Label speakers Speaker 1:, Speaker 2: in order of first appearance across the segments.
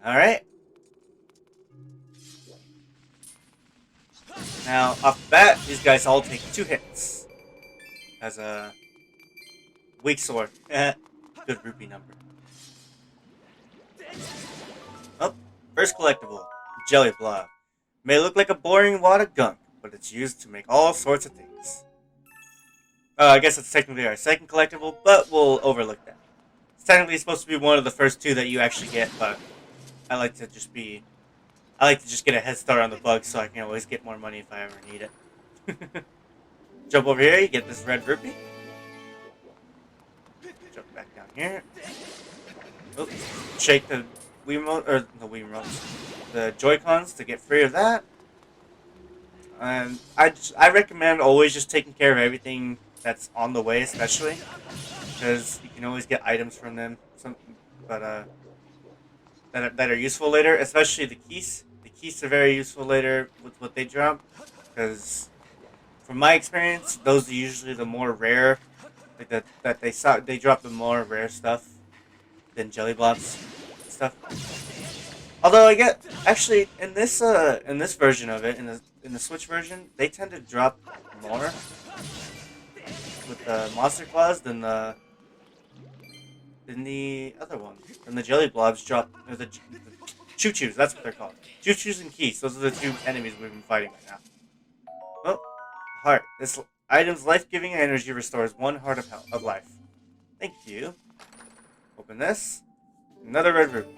Speaker 1: Alright. Now, off the bat, these guys all take 2 hits. As a weak sword. Good rupee number. Oh, first collectible. Jelly Blob. May look like a boring wad of gunk, but it's used to make all sorts of things. I guess it's technically our second collectible, but we'll overlook that. It's technically supposed to be one of the first 2 that you actually get, but I like to just be... I like to just get a head start on the bugs so I can always get more money if I ever need it. Jump over here, you get this red rupee. Jump back down here. Oops. Shake the Wiimote, or the Wiimotes, the Joy-Cons to get free of that. And I recommend always just taking care of everything that's on the way, especially because you can always get items from them. That are useful later, especially the keys. The keys are very useful later with what they drop, because from my experience, those are usually the more rare. Like they drop the more rare stuff than jelly blobs stuff. Although I get actually in this version of it, in the Switch version, they tend to drop more with the monster claws than the other one. And the jelly blobs drop the choo-choos. That's what they're called. Choo-choos and keys. Those are the 2 enemies we've been fighting right now. Oh, heart. This item's life-giving energy restores 1 heart of life. Thank you. Open this. Another red rupee.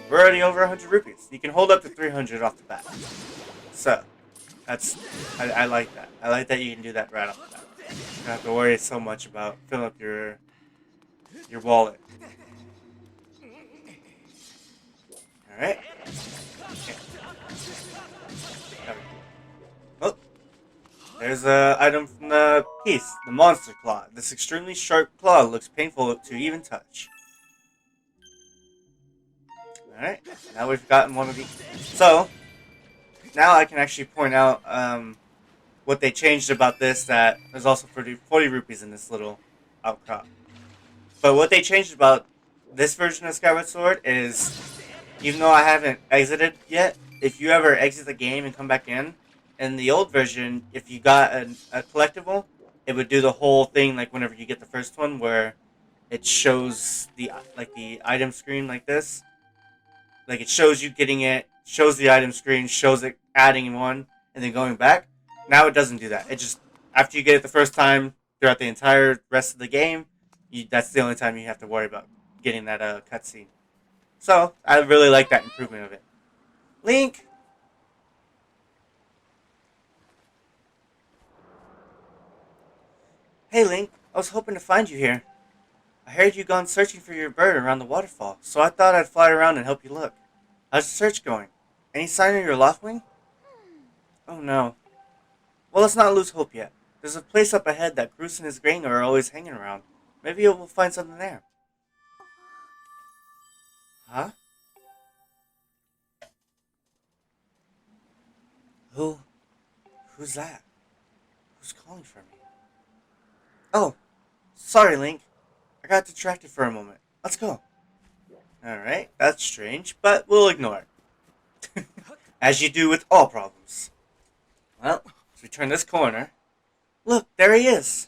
Speaker 1: We're already over 100 rupees. You can hold up to 300 off the bat. So, I like that. I like that you can do that right off the bat. You don't have to worry so much about filling up your wallet. Alright. Okay. Oh, there's an item from the piece, the monster claw. This extremely sharp claw looks painful to even touch. Alright, now we've gotten one of these. So, now I can actually point out what they changed about this, that there's also 40 rupees in this little outcrop. But what they changed about this version of Skyward Sword is, even though I haven't exited yet, if you ever exit the game and come back in the old version, if you got a collectible, it would do the whole thing like whenever you get the first one, where it shows the item screen like this. Like it shows you getting it, shows the item screen, shows it adding one, and then going back. Now it doesn't do that. It just, after you get it the first time, throughout the entire rest of the game, that's the only time you have to worry about getting that cutscene. So, I really like that improvement of it. Link! Hey Link, I was hoping to find you here. I heard you gone searching for your bird around the waterfall, so I thought I'd fly around and help you look. How's the search going? Any sign of your Loftwing? Oh no. Well, let's not lose hope yet. There's a place up ahead that Groose and his gang are always hanging around. Maybe we'll find something there. Huh? Who? Who's that? Who's calling for me? Oh, sorry, Link. I got distracted for a moment. Let's go. Alright, that's strange, but we'll ignore it. As you do with all problems. Well, as we turn this corner... Look, there he is!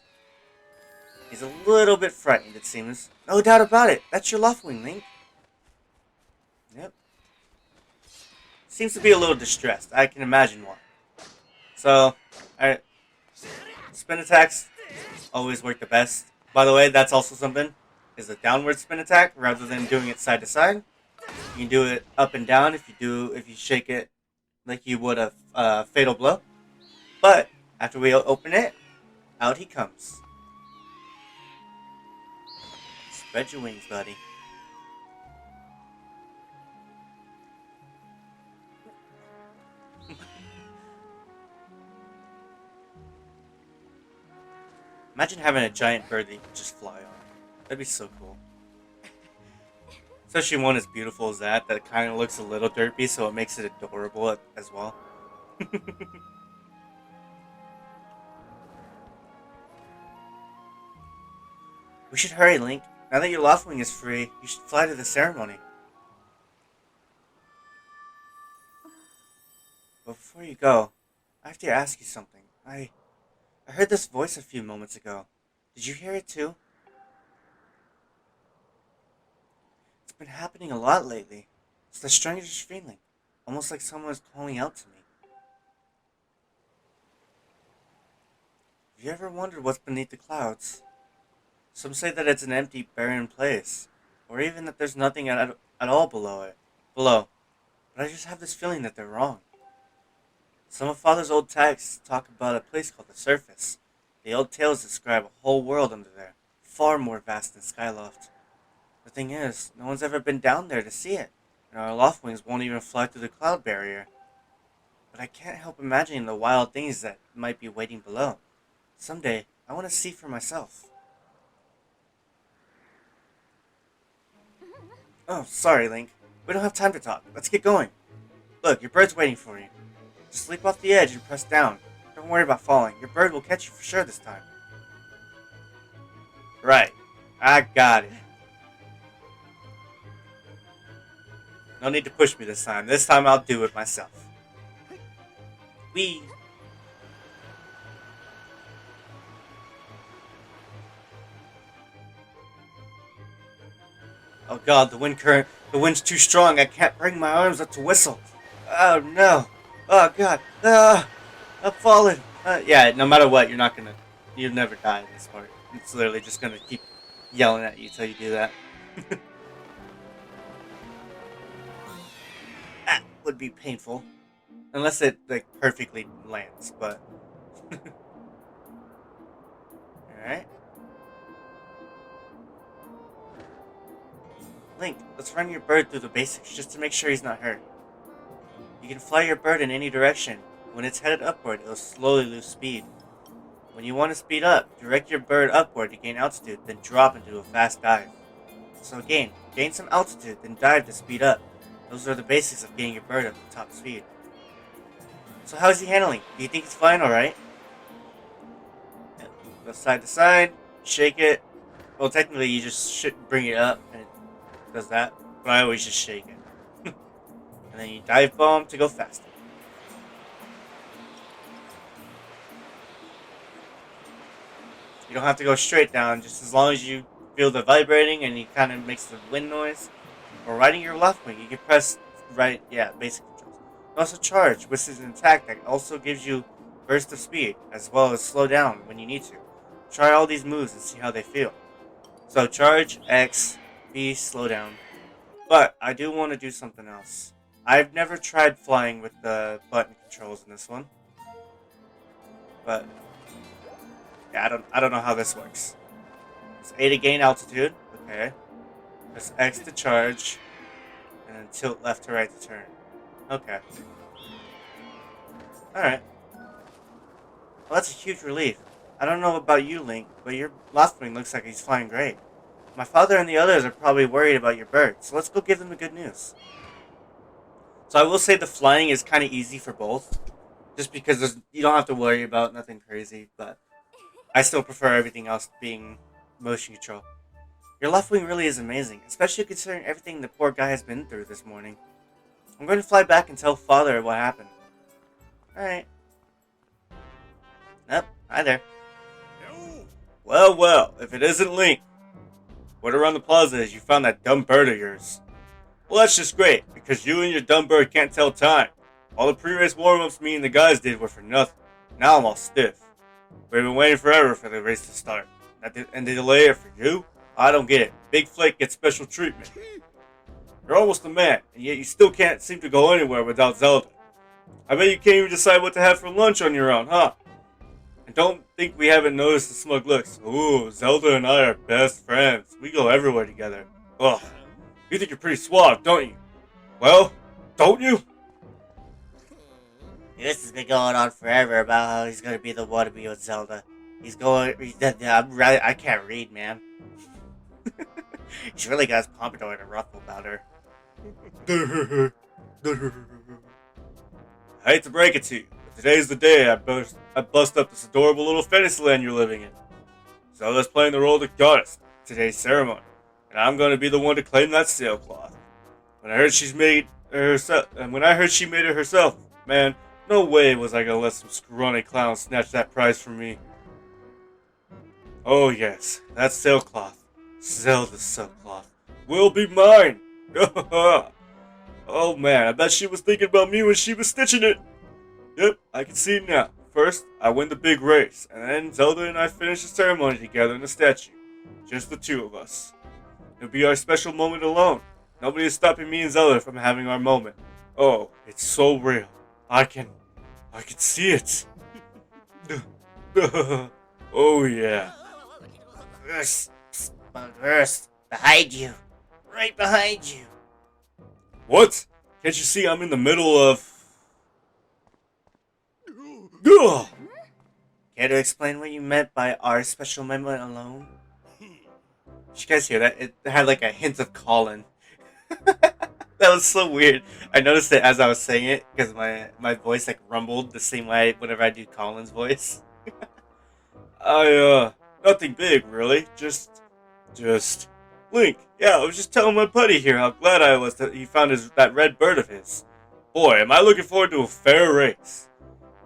Speaker 1: He's a little bit frightened, it seems. No doubt about it. That's your Loftwing, Link. Yep. Seems to be a little distressed. I can imagine why. So, alright. Spin attacks always work the best. By the way, that's also something. Is a downward spin attack rather than doing it side to side. You can do it up and down if you shake it like you would a fatal blow. But after we open it, out he comes. Spread your wings, buddy. Imagine having a giant bird that you could just fly on. That'd be so cool. Especially one as beautiful as that kind of looks a little derpy, so it makes it adorable as well. We should hurry, Link. Now that your Loftwing is free, you should fly to the ceremony. But before you go, I have to ask you something. I heard this voice a few moments ago. Did you hear it too? It's been happening a lot lately. It's the strangest feeling. Almost like someone is calling out to me. Have you ever wondered what's beneath the clouds? Some say that it's an empty, barren place. Or even that there's nothing at all below it. Below. But I just have this feeling that they're wrong. Some of Father's old texts talk about a place called the Surface. The old tales describe a whole world under there, far more vast than Skyloft. The thing is, no one's ever been down there to see it, and our Loftwings won't even fly through the cloud barrier. But I can't help imagining the wild things that might be waiting below. Someday, I want to see for myself. Oh, sorry, Link. We don't have time to talk. Let's get going. Look, your bird's waiting for you. Just leap off the edge and press down. Don't worry about falling. Your bird will catch you for sure this time. Right. I got it. No need to push me this time. This time I'll do it myself. Whee! Oh god, the wind current. The wind's too strong. I can't bring my arms up to whistle. Oh no. Oh god. Ah, I'm falling. Yeah, no matter what, you'll never die in this part. It's literally just gonna keep yelling at you till you do that. That would be painful. Unless it, like, perfectly lands, but... Alright. Link, let's run your bird through the basics just to make sure he's not hurt. You can fly your bird in any direction. When it's headed upward, it'll slowly lose speed. When you want to speed up, direct your bird upward to gain altitude, then drop into a fast dive. So again, gain some altitude, then dive to speed up. Those are the basics of getting your bird up to top speed. So how's he handling? Do you think he's flying alright? Yeah. Go side to side, shake it. Well, technically you just should bring it up and it does that, but I always just shake it. And then you dive bomb to go faster. You don't have to go straight down, just as long as you feel the vibrating and he kind of makes the wind noise. Or riding your left wing, you can press right, yeah, basic controls. Also charge, which is an attack that also gives you burst of speed, as well as slow down when you need to. Try all these moves and see how they feel. So charge, X, B, slow down. But I do want to do something else. I've never tried flying with the button controls in this one. But yeah, I don't know how this works. It's A to gain altitude, okay. Press X to charge, and then tilt left to right to turn. Okay. Alright. Well, that's a huge relief. I don't know about you, Link, but your Loftwing looks like he's flying great. My father and the others are probably worried about your bird, so let's go give them the good news. So I will say the flying is kind of easy for both, just because you don't have to worry about nothing crazy, but I still prefer everything else being motion control. Your left wing really is amazing, especially considering everything the poor guy has been through this morning. I'm going to fly back and tell Father what happened. Alright. Yep, hi there. Well, well, if it isn't Link. Word around the plaza is you found that dumb bird of yours. Well, that's just great, because you and your dumb bird can't tell time. All the pre-race warm-ups me and the guys did were for nothing. Now I'm all stiff. We've been waiting forever for the race to start. And they delay it for you? I don't get it. Big Flake gets special treatment. You're almost a man, and yet you still can't seem to go anywhere without Zelda. I bet you can't even decide what to have for lunch on your own, huh? And don't think we haven't noticed the smug looks. Ooh, Zelda and I are best friends. We go everywhere together. Ugh. You think you're pretty suave, don't you? Well, don't you? This has been going on forever about how he's going to be the one to be with Zelda. I can't read, man. He's really got his pompadour in a ruffle about her. I hate to break it to you, but today's the day I bust up this adorable little fantasyland you're living in. Zelda's playing the role of the goddess at today's ceremony, and I'm going to be the one to claim that sailcloth. When I heard she made it herself, man, No way was I gonna let some scrawny clown snatch that prize from me. Oh yes, that sailcloth, Zelda's sailcloth, will be mine! Oh man, I bet she was thinking about me when she was stitching it! Yep, I can see it now. First, I win the big race, and then Zelda and I finish the ceremony together in the statue. Just the two of us. It'll be our special moment alone. Nobody is stopping me and Zelda from having our moment. Oh, it's so real. I can see it. Oh yeah.
Speaker 2: Reverse. Behind you. Right behind you.
Speaker 1: What? Can't you see I'm in the middle of... Ugh!
Speaker 2: Care to explain what you meant by our special moment alone?
Speaker 1: Did you guys hear that? It had like a hint of Colin. That was so weird. I noticed it as I was saying it because my voice like rumbled the same way whenever I do Colin's voice. Nothing big really. Just Link. Yeah, I was just telling my buddy here how glad I was that he found that red bird of his. Boy, am I looking forward to a fair race.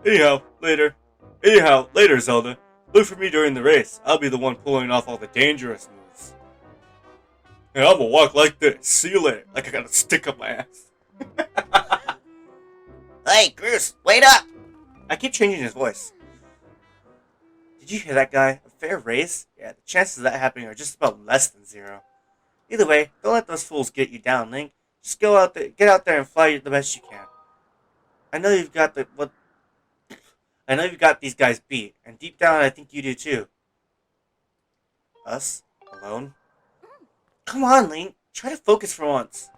Speaker 1: Anyhow, later, Zelda. Look for me during the race. I'll be the one pulling off all the dangerous moves. And I'm gonna walk like this. See you later. Like I got a stick up my ass.
Speaker 2: Hey, Bruce, wait up!
Speaker 1: I keep changing his voice. Did you hear that guy? A fair race? Yeah, the chances of that happening are just about less than zero. Either way, don't let those fools get you down, Link. Just get out there and fly the best you can. I know you've got these guys beat, and deep down I think you do too. Us? Alone? Come on, Link. Try to focus for once.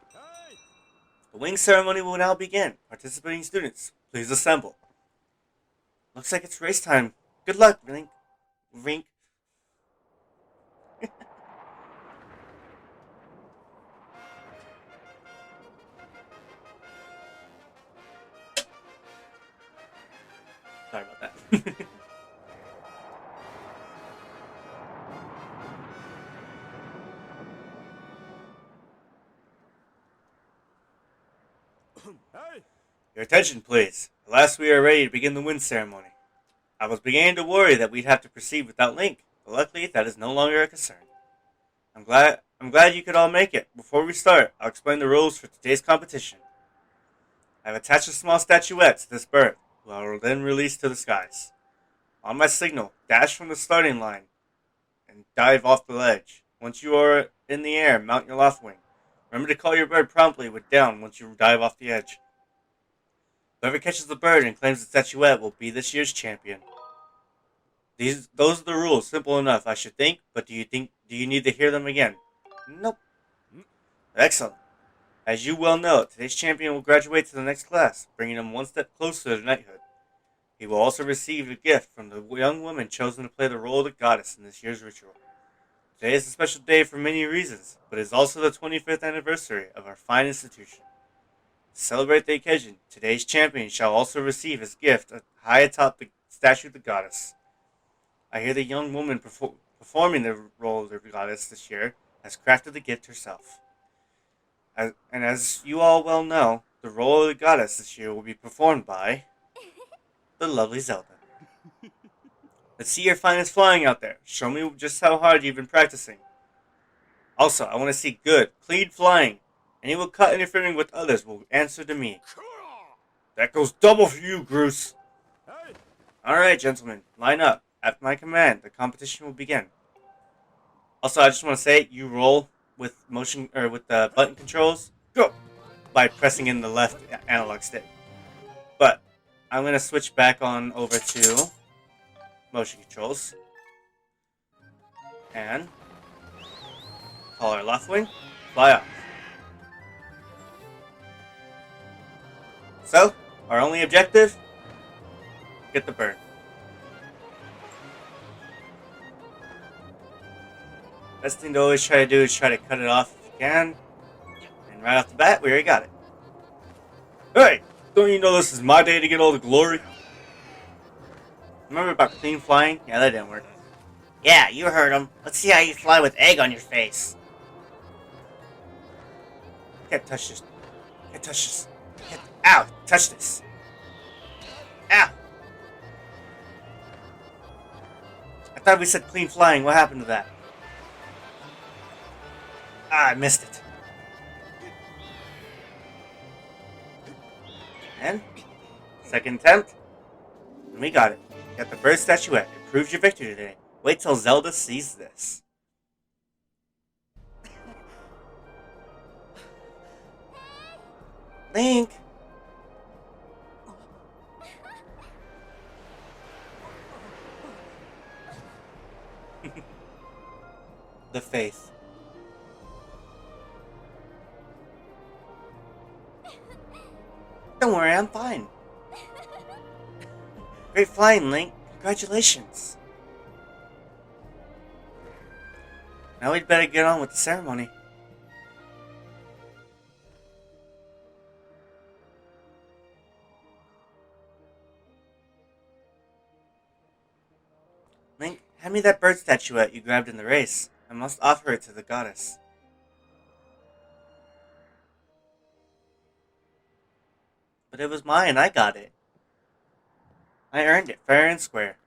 Speaker 1: The wing ceremony will now begin. Participating students, please assemble. Looks like it's race time. Good luck, Link. Rink. Sorry about that.
Speaker 3: Hey!
Speaker 1: Your attention, please. At last we are ready to begin the wind ceremony. I was beginning to worry that we'd have to proceed without Link, but luckily that is no longer a concern. I'm glad you could all make it. Before we start, I'll explain the rules for today's competition. I've attached a small statuette to this bird, who I will then release to the skies. On my signal, dash from the starting line and dive off the ledge. Once you are in the air, mount your loft wing. Remember to call your bird promptly with down once you dive off the edge. Whoever catches the bird and claims the statuette will be this year's champion. Those are the rules. Simple enough, I should think. But do you need to hear them again? Nope. Excellent. As you well know, today's champion will graduate to the next class, bringing him one step closer to knighthood. He will also receive a gift from the young woman chosen to play the role of the goddess in this year's ritual. Today is a special day for many reasons, but it is also the 25th anniversary of our fine institution. To celebrate the occasion, today's champion shall also receive his gift high atop the statue of the goddess. I hear the young woman performing the role of the goddess this year has crafted the gift herself. As you all well know, the role of the goddess this year will be performed by the lovely Zelda. Let's see your finest flying out there. Show me just how hard you've been practicing. Also, I want to see good, clean flying. Anyone caught interfering with others will answer to me. That goes double for you, Groose.
Speaker 3: Hey!
Speaker 1: Alright, gentlemen, line up. At my command, the competition will begin. Also, I just want to say, you roll with with the button controls, go, by pressing in the left analog stick. But I'm gonna switch back on over to motion controls and call our left wing, fly off. So, our only objective, get the bird. Best thing to always try to do is try to cut it off if you can. And right off the bat, we already got it. Hey! Don't you know this is my day to get all the glory? Remember about clean flying? Yeah, that didn't work.
Speaker 2: Yeah, you heard him. Let's see how you fly with egg on your face.
Speaker 1: Can't touch this. Can't touch this. Ow! Touch this. Ow! I thought we said clean flying. What happened to that? Ah, I missed it. And second attempt. And we got it. Got the bird statuette. It proves your victory today. Wait till Zelda sees this. Link! The faith. Don't worry, I'm fine. Great flying, Link. Congratulations. Now we'd better get on with the ceremony. Link, hand me that bird statuette you grabbed in the race. I must offer it to the goddess. But it was mine, I got it. I earned it, fair and square.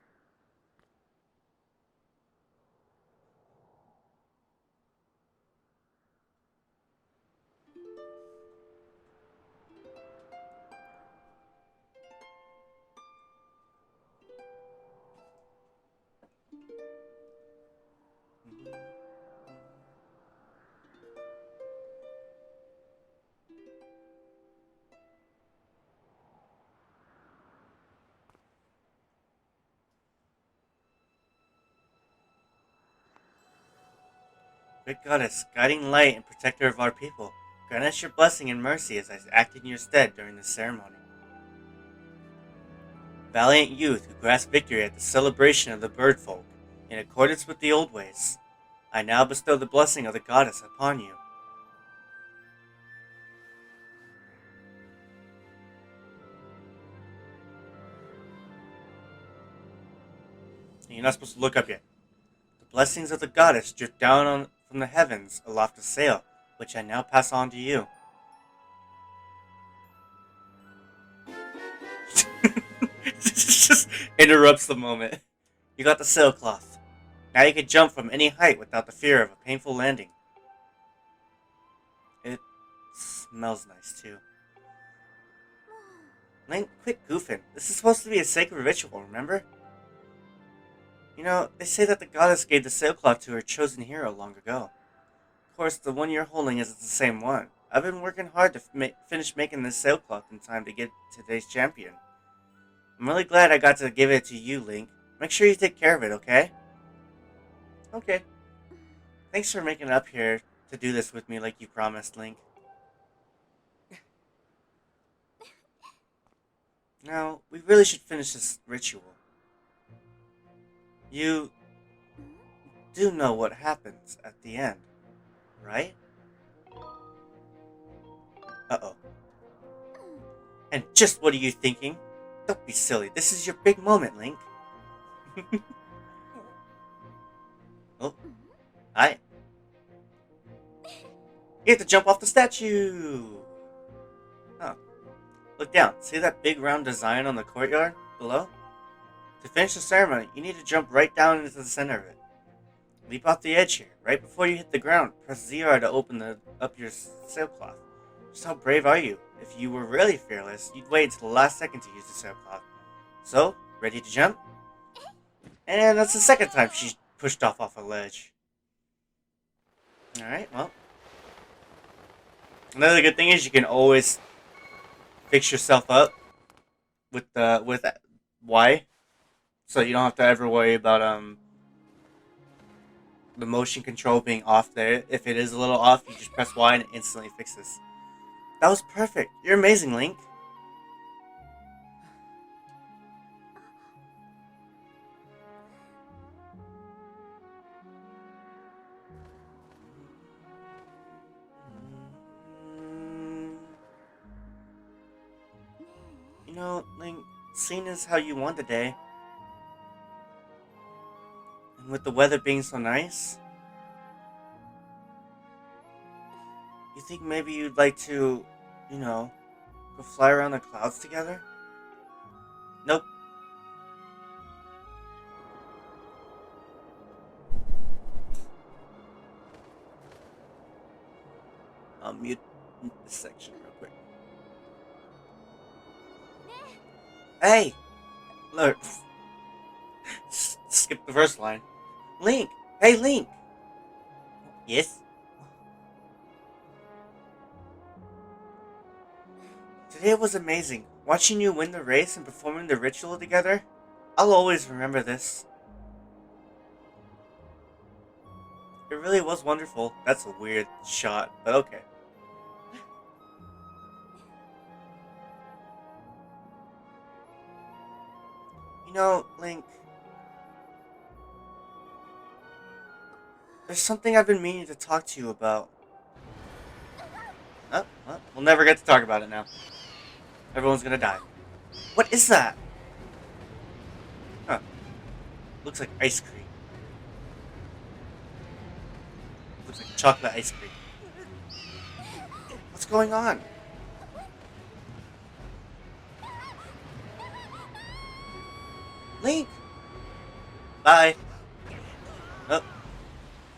Speaker 1: Great goddess, guiding light and protector of our people, grant us your blessing and mercy as I act in your stead during this ceremony. Valiant youth who grasp victory at the celebration of the bird folk, in accordance with the old ways, I now bestow the blessing of the goddess upon you. You're not supposed to look up yet. The blessings of the goddess drip down from the heavens aloft a sail, which I now pass on to you. Just interrupts the moment. You got the sailcloth. Now you can jump from any height without the fear of a painful landing. It smells nice too. Link, quit goofing. This is supposed to be a sacred ritual, remember? You know, they say that the goddess gave the sailcloth to her chosen hero long ago. Of course, the one you're holding isn't the same one. I've been working hard to finish making this sailcloth in time to get today's champion. I'm really glad I got to give it to you, Link. Make sure you take care of it, okay? Okay. Thanks for making it up here to do this with me like you promised, Link. Now, we really should finish this ritual. You do know what happens at the end, right? Uh-oh. And just what are you thinking? Don't be silly. This is your big moment, Link. Oh, hi. You have to jump off the statue. Oh, look down. See that big round design on the courtyard below? To finish the ceremony, you need to jump right down into the center of it. Leap off the edge here. Right before you hit the ground, press ZR to open up your sailcloth. Just how brave are you? If you were really fearless, you'd wait until the last second to use the sailcloth. So, ready to jump? And that's the second time she's pushed off a ledge. Alright, well. Another good thing is you can always fix yourself up with Y. So you don't have to ever worry about the motion control being off there. If it is a little off, you just press Y and it instantly fixes. That was perfect. You're amazing, Link. You know, Link, seeing as how you won today, and with the weather being so nice, you think maybe you'd like to, go fly around the clouds together? Nope. I'll mute this section real quick. Hey! Look. Skip the first line. Link! Hey, Link! Yes? Today was amazing. Watching you win the race and performing the ritual together. I'll always remember this. It really was wonderful. That's a weird shot, but okay. You know, Link, there's something I've been meaning to talk to you about. Oh, well, we'll never get to talk about it now. Everyone's gonna die. What is that? Huh. Looks like ice cream. Looks like chocolate ice cream. What's going on? Link! Bye. Oh.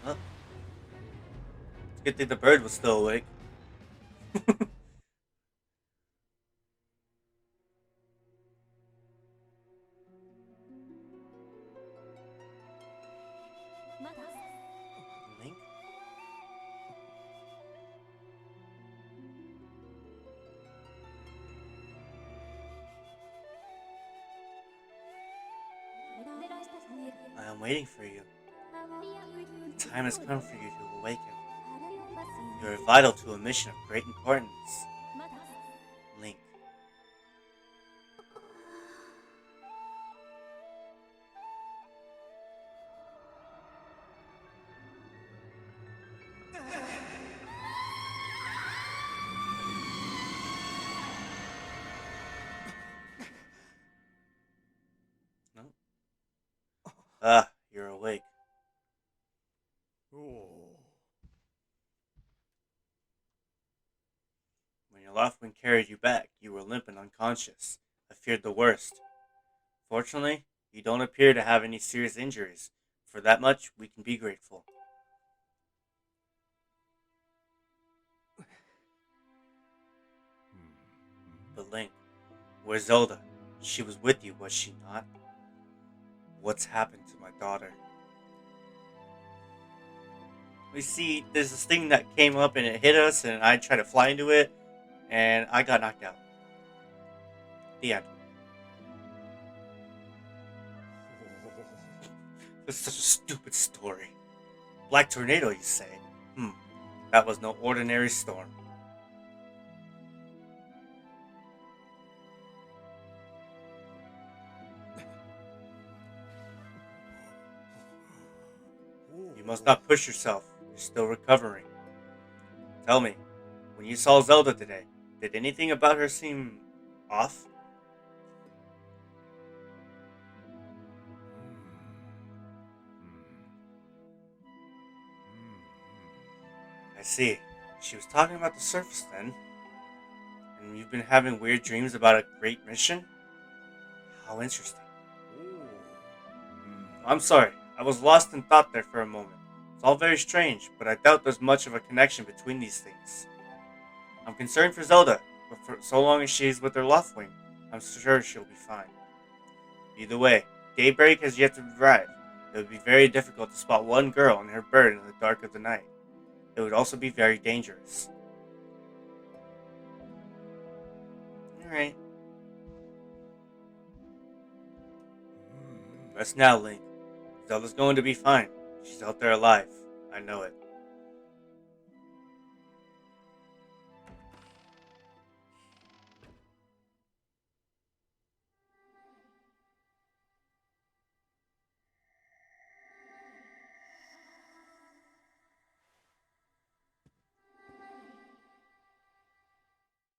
Speaker 1: Oh. It's a good thing the bird was still awake. Link? I am waiting for you. The time has come for you to awaken. You are vital to a mission of great importance. Link. No? Ah, you're awake. When your Lothwing carried you back, you were limp and unconscious. I feared the worst. Fortunately, you don't appear to have any serious injuries. For that much, we can be grateful. But Link, where's Zelda? She was with you, was she not? What's happened to my daughter? We see there's this thing that came up and it hit us, and I tried to fly into it, and I got knocked out. The end. This is such a stupid story. Black tornado, you say? That was no ordinary storm. You must not push yourself. You're still recovering. Tell me, when you saw Zelda today, did anything about her seem off? I see. She was talking about the surface then. And you've been having weird dreams about a great mission? How interesting. I'm sorry. I was lost in thought there for a moment. It's all very strange, but I doubt there's much of a connection between these things. I'm concerned for Zelda, but for so long as she's with her Lothwing, I'm sure she'll be fine. Either way, daybreak has yet to arrive. It would be very difficult to spot one girl and her bird in the dark of the night. It would also be very dangerous. Alright. Rest now, Link. Zelda's going to be fine. She's out there alive. I know it.